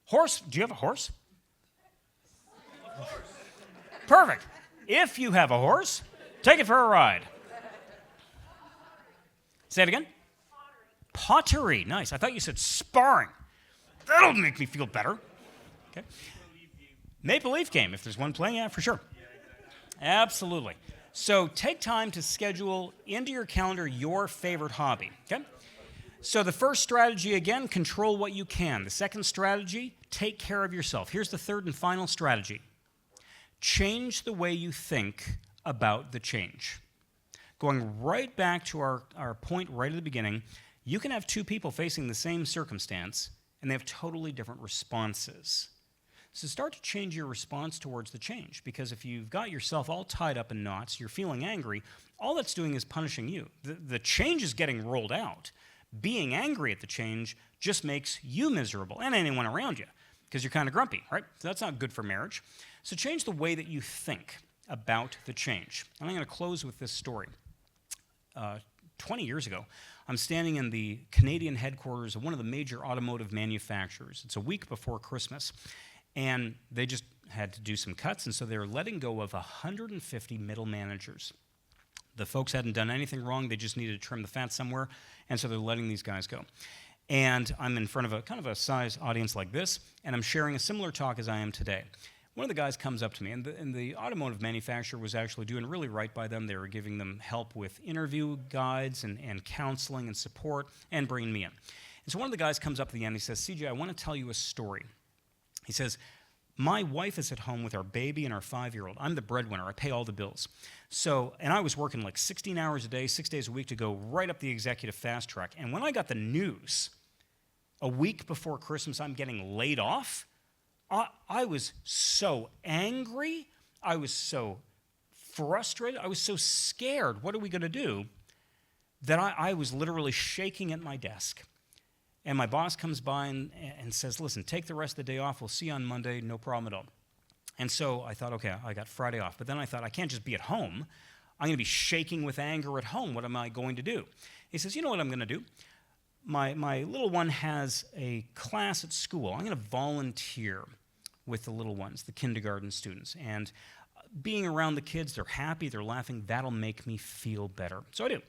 Horse, do you have a horse? Perfect. If you have a horse, take it for a ride. Say it again. Pottery. Nice. I thought you said sparring. That'll make me feel better. Okay. Maple Leaf game. If there's one playing, yeah, for sure. Absolutely. So take time to schedule into your calendar your favorite hobby. Okay. So the first strategy, again, control what you can. The second strategy, take care of yourself. Here's the third and final strategy. Change the way you think about the change. Going right back to our point right at the beginning, you can have 2 people facing the same circumstance, and they have totally different responses. So start to change your response towards the change, because if you've got yourself all tied up in knots, you're feeling angry, all that's doing is punishing you. The change is getting rolled out. Being angry at the change just makes you miserable and anyone around you because you're kind of grumpy, right? So that's not good for marriage. So change the way that you think about the change. And I'm going to close with this story. 20 years ago, I'm standing in the Canadian headquarters of one of the major automotive manufacturers. It's a week before Christmas, and they just had to do some cuts, and so they were letting go of 150 middle managers. The folks hadn't done anything wrong, they just needed to trim the fat somewhere, and so they're letting these guys go. And I'm in front of a kind of a size audience like this, and I'm sharing a similar talk as I am today. One of the guys comes up to me, and the automotive manufacturer was actually doing really right by them. They were giving them help with interview guides and counseling and support and bringing me in. And so one of the guys comes up at the end, he says, CJ, I want to tell you a story. He says, my wife is at home with our baby and our 5-year-old. I'm the breadwinner. I pay all the bills. So, and I was working like 16 hours a day, 6 days a week to go right up the executive fast track. And when I got the news a week before Christmas I'm getting laid off, I was so angry. I was so frustrated. I was so scared. What are we going to do? That I was literally shaking at my desk. And my boss comes by and says, listen, take the rest of the day off. We'll see you on Monday. No problem at all. And so I thought, okay, I got Friday off. But then I thought, I can't just be at home. I'm going to be shaking with anger at home. What am I going to do? He says, you know what I'm going to do? My little one has a class at school. I'm going to volunteer with the little ones, the kindergarten students. And being around the kids, they're happy, they're laughing, that'll make me feel better. So I do.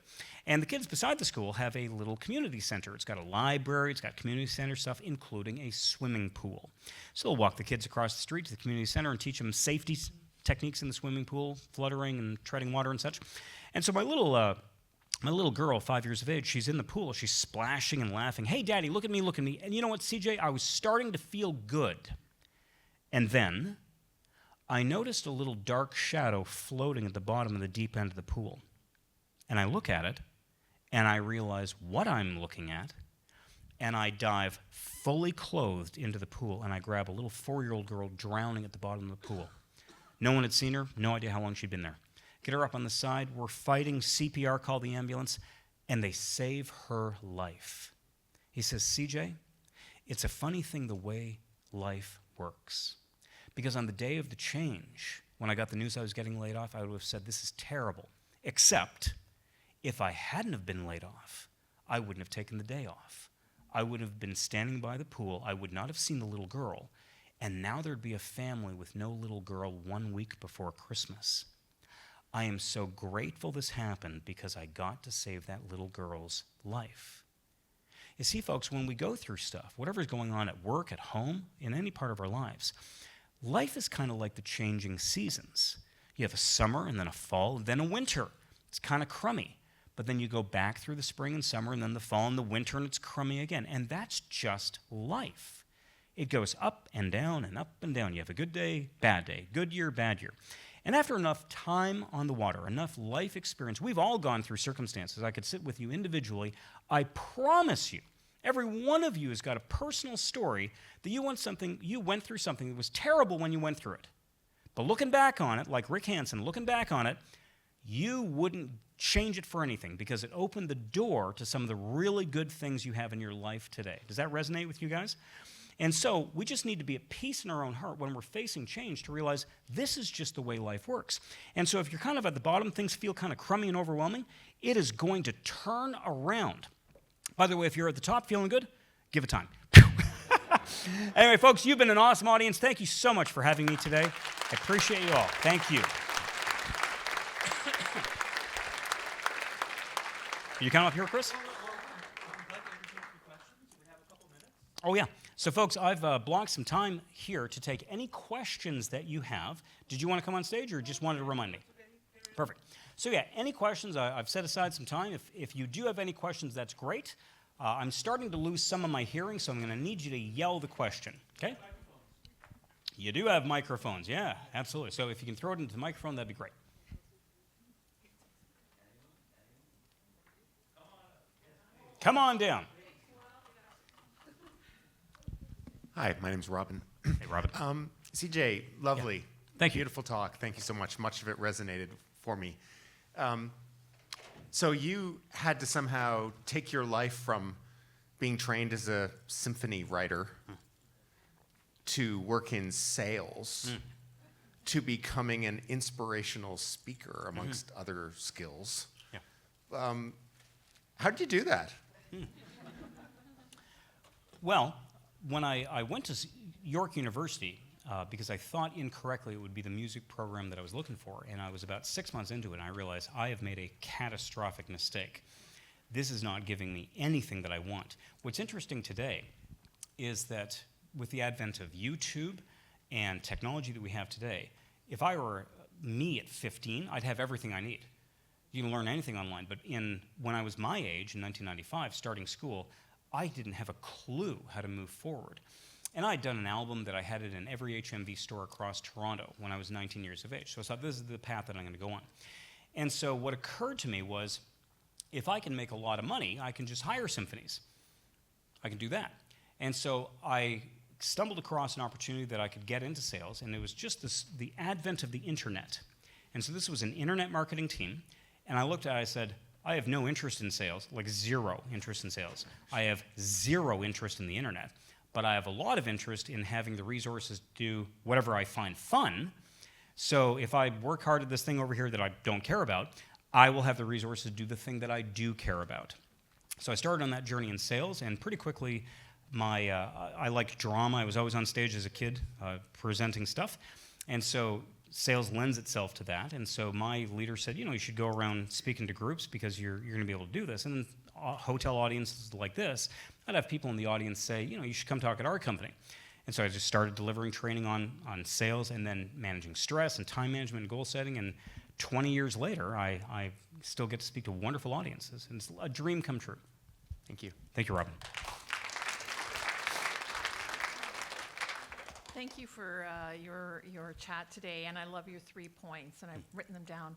And the kids beside the school have a little community center. It's got a library, it's got community center stuff, including a swimming pool. So they'll walk the kids across the street to the community center and teach them safety techniques in the swimming pool, fluttering and treading water and such. And so my little girl, 5 years of age, she's in the pool, she's splashing and laughing. Hey, Daddy, look at me, look at me. And you know what, CJ? I was starting to feel good. And then I noticed a little dark shadow floating at the bottom of the deep end of the pool. And I look at it, and I realize what I'm looking at, and I dive fully clothed into the pool, and I grab a little 4-year-old girl drowning at the bottom of the pool. No one had seen her, no idea how long she'd been there. Get her up on the side, we're fighting, CPR, call the ambulance, and they save her life. He says, CJ, it's a funny thing the way life works. Because on the day of the change, when I got the news I was getting laid off, I would have said, this is terrible. Except, if I hadn't have been laid off, I wouldn't have taken the day off. I would have been standing by the pool. I would not have seen the little girl. And now there'd be a family with no little girl 1 week before Christmas. I am so grateful this happened because I got to save that little girl's life. You see, folks, when we go through stuff, whatever's going on at work, at home, in any part of our lives, life is kind of like the changing seasons. You have a summer and then a fall and then a winter. It's kind of crummy. But then you go back through the spring and summer and then the fall and the winter and it's crummy again. And that's just life. It goes up and down and up and down. You have a good day, good year, bad year. And after enough time on the water, enough life experience, we've all gone through circumstances. I could sit with you individually. I promise you, every one of you has got a personal story that you went through something that was terrible when you went through it. But looking back on it, like Rick Hansen, looking back on it, you wouldn't change it for anything because it opened the door to some of the really good things you have in your life today. Does that resonate with you guys? And so we just need to be at peace in our own heart when we're facing change to realize this is just the way life works. And so if you're kind of at the bottom, things feel kind of crummy and overwhelming, it is going to turn around. By the way, if you're at the top feeling good, give it time. Anyway, folks, you've been an awesome audience. Thank you so much for having me today. I appreciate you all. Thank you. Can you come up here, Chris? Oh, yeah. So, folks, I've blocked some time here to take any questions that you have. Did you want to come on stage or just wanted to remind me? Perfect. So, yeah, any questions? I've set aside some time. If you do have any questions, that's great. I'm starting to lose some of my hearing, so I'm going to need you to yell the question, okay? You do have microphones, yeah, absolutely. So if you can throw it into the microphone, that'd be great. Come on down. Hi, my name's Robin. Hey, Robin. CJ, lovely. Yeah. Thank you. Beautiful talk. Thank you so much. Much of it resonated for me. So you had to somehow take your life from being trained as a symphony writer to work in sales to becoming an inspirational speaker amongst other skills. Yeah. How did you do that? Well, when I went to York University, because I thought incorrectly it would be the music program that I was looking for, and I was about 6 months into it, and I realized I have made a catastrophic mistake. This is not giving me anything that I want. What's interesting today is that with the advent of YouTube and technology that we have today, if I were me at 15, I'd have everything I need. You can learn anything online, but when I was my age, in 1995, starting school, I didn't have a clue how to move forward. And I'd done an album that I had it in every HMV store across Toronto when I was 19 years of age. So I thought, this is the path that I'm going to go on. And so what occurred to me was, if I can make a lot of money, I can just hire symphonies. I can do that. And so I stumbled across an opportunity that I could get into sales, and it was just the advent of the internet. And so this was an internet marketing team, and I looked at it, I said, I have no interest in sales, like zero interest in sales. I have zero interest in the internet, but I have a lot of interest in having the resources to do whatever I find fun. So if I work hard at this thing over here that I don't care about, I will have the resources to do the thing that I do care about. So I started on that journey in sales, and pretty quickly, I liked drama. I was always on stage as a kid presenting stuff, and so sales lends itself to that. And so my leader said, you should go around speaking to groups because you're going to be able to do this. And then hotel audiences like this, I'd have people in the audience say, you should come talk at our company. And so I just started delivering training on sales and then managing stress and time management and goal setting. And 20 years later, I still get to speak to wonderful audiences. And it's a dream come true. Thank you. Thank you, Robin. Thank you for your chat today, and I love your 3 points, and I've written them down.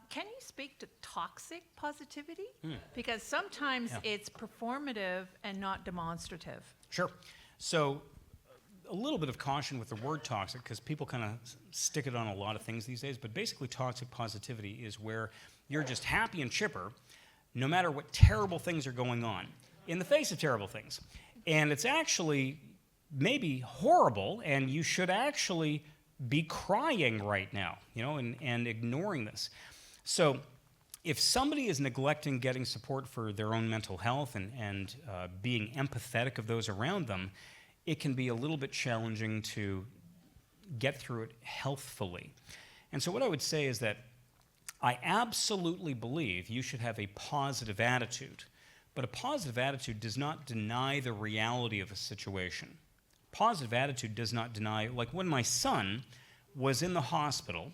Can you speak to toxic positivity? Because sometimes it's performative and not demonstrative. Sure. So a little bit of caution with the word toxic, because people kind of stick it on a lot of things these days, but basically toxic positivity is where you're just happy and chipper no matter what terrible things are going on, in the face of terrible things. And it's actually maybe horrible, and you should actually be crying right now, and ignoring this. So if somebody is neglecting getting support for their own mental health and being empathetic of those around them, it can be a little bit challenging to get through it healthfully. And so what I would say is that I absolutely believe you should have a positive attitude, but a positive attitude does not deny the reality of a situation. Positive attitude does not deny, like when my son was in the hospital,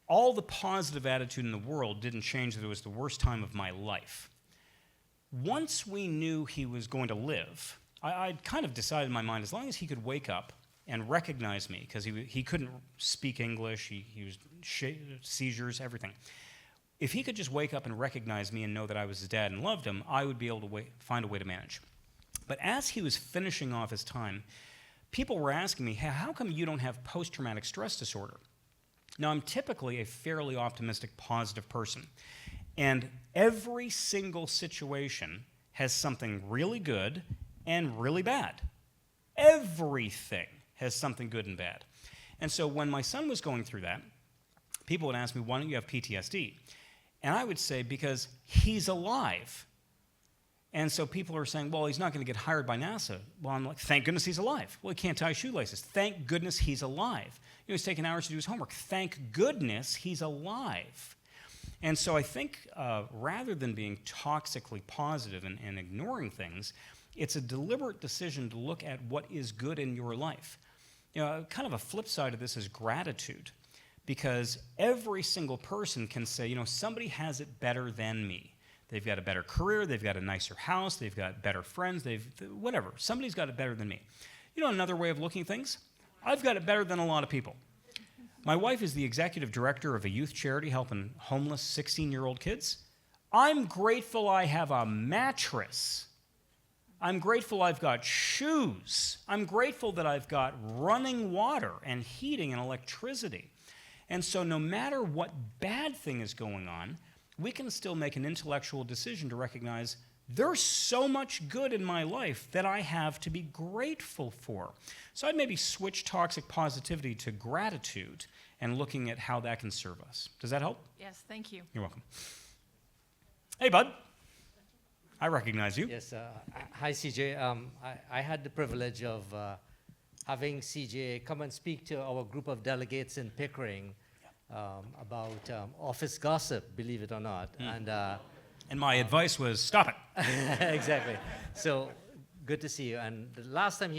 all the positive attitude in the world didn't change that it was the worst time of my life. Once we knew he was going to live, I'd kind of decided in my mind, as long as he could wake up and recognize me, because he couldn't speak English, he was seizures, everything. If he could just wake up and recognize me and know that I was his dad and loved him, I would be able to find a way to manage. But as he was finishing off his time, people were asking me, hey, how come you don't have post-traumatic stress disorder? Now, I'm typically a fairly optimistic, positive person. And every single situation has something really good and really bad. Everything has something good and bad. And so when my son was going through that, people would ask me, why don't you have PTSD? And I would say, because he's alive. And so people are saying, well, he's not going to get hired by NASA. Well, I'm like, thank goodness he's alive. Well, he can't tie shoelaces. Thank goodness he's alive. He's taking hours to do his homework. Thank goodness he's alive. And so I think rather than being toxically positive and ignoring things, it's a deliberate decision to look at what is good in your life. Kind of a flip side of this is gratitude, because every single person can say, somebody has it better than me. They've got a better career, they've got a nicer house, they've got better friends, whatever. Somebody's got it better than me. Another way of looking at things? I've got it better than a lot of people. My wife is the executive director of a youth charity helping homeless 16-year-old kids. I'm grateful I have a mattress. I'm grateful I've got shoes. I'm grateful that I've got running water and heating and electricity. And so no matter what bad thing is going on, we can still make an intellectual decision to recognize there's so much good in my life that I have to be grateful for. So I'd maybe switch toxic positivity to gratitude and looking at how that can serve us. Does that help? Yes, thank you. You're welcome. Hey, bud. I recognize you. Yes. Hi, CJ. I had the privilege of having CJ come and speak to our group of delegates in Pickering about office gossip, believe it or not. And my advice was, stop it. Exactly. So good to see you. And the last time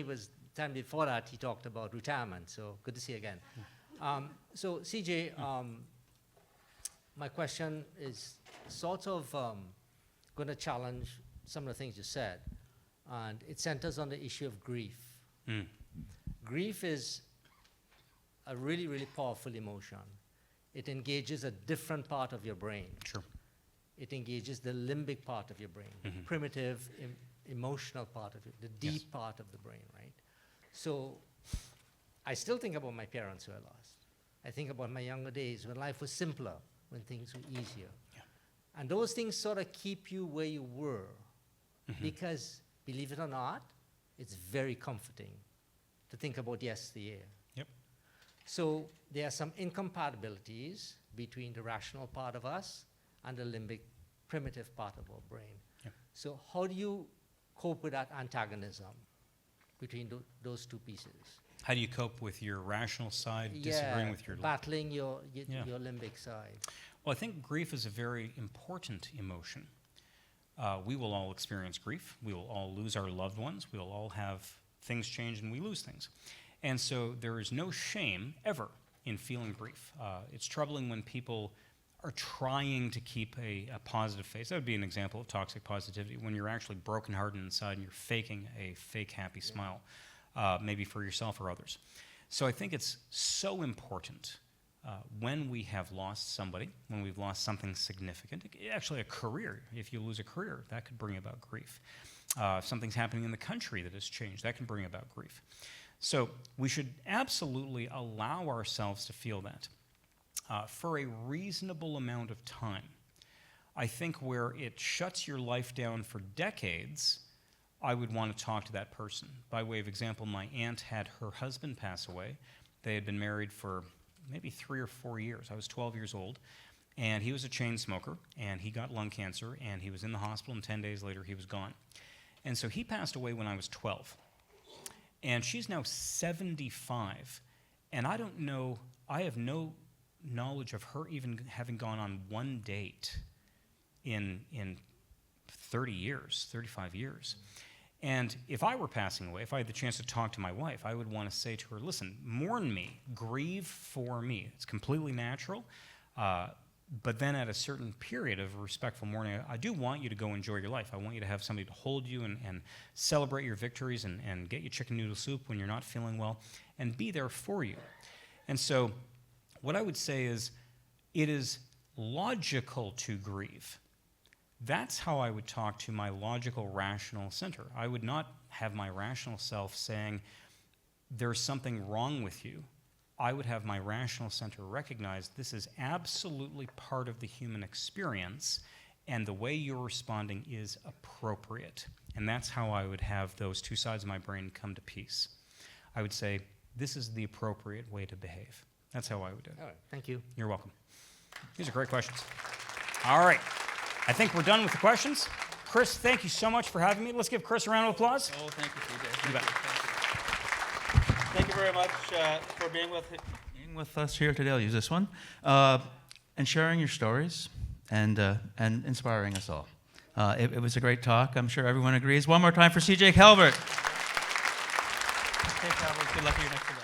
time before that, he talked about retirement. So good to see you again. So CJ, my question is sort of going to challenge some of the things you said, and it centers on the issue of grief. Mm. Grief is a really, really powerful emotion. It engages a different part of your brain. Sure. It engages the limbic part of your brain, Mhm. primitive, emotional part of it, the deep Yes. part of the brain, right? So I still think about my parents who I lost. I think about my younger days when life was simpler, when things were easier. Yeah. And those things sort of keep you where you were Mm-hmm. because, believe it or not, it's very comforting to think about yesteryear. Yep. So there are some incompatibilities between the rational part of us and the limbic primitive part of our brain. Yep. So how do you cope with that antagonism between those two pieces? How do you cope with your rational side disagreeing with your battling your Yeah. limbic side. Well, I think grief is a very important emotion. We will all experience grief. We will all lose our loved ones. We will all have things change and we lose things. And so there is no shame ever in feeling grief. It's troubling when people are trying to keep a positive face. That would be an example of toxic positivity, when you're actually brokenhearted inside and you're faking a fake happy smile, maybe for yourself or others. So I think it's so important when we have lost somebody, when we've lost something significant, actually a career. If you lose a career, that could bring about grief. If something's happening in the country that has changed, that can bring about grief. So we should absolutely allow ourselves to feel that for a reasonable amount of time. I think where it shuts your life down for decades, I would want to talk to that person. By way of example, my aunt had her husband pass away. They had been married for maybe 3 or 4 years. I was 12 years old, and he was a chain smoker, and he got lung cancer, and he was in the hospital, and 10 days later he was gone. And so he passed away when I was 12. And she's now 75, and I don't know, I have no knowledge of her even having gone on one date in 30 years, 35 years. And if I were passing away, if I had the chance to talk to my wife, I would want to say to her, listen, mourn me, grieve for me. It's completely natural. But then at a certain period of respectful mourning, I do want you to go enjoy your life. I want you to have somebody to hold you and celebrate your victories and get you chicken noodle soup when you're not feeling well and be there for you. And so what I would say is it is logical to grieve. That's how I would talk to my logical, rational center. I would not have my rational self saying, there's something wrong with you. I would have my rational center recognize this is absolutely part of the human experience, and the way you're responding is appropriate. And that's how I would have those two sides of my brain come to peace. I would say, this is the appropriate way to behave. That's how I would do it. All right, thank you. You're welcome. These are great questions. All right. I think we're done with the questions. Chris, thank you so much for having me. Let's give Chris a round of applause. Oh, thank you, CJ. You bet. Thank you very much for being with us here today. I'll use this one. And sharing your stories and inspiring us all. It was a great talk. I'm sure everyone agrees. One more time for CJ Calvert. Okay, Calvert, good luck at your next event.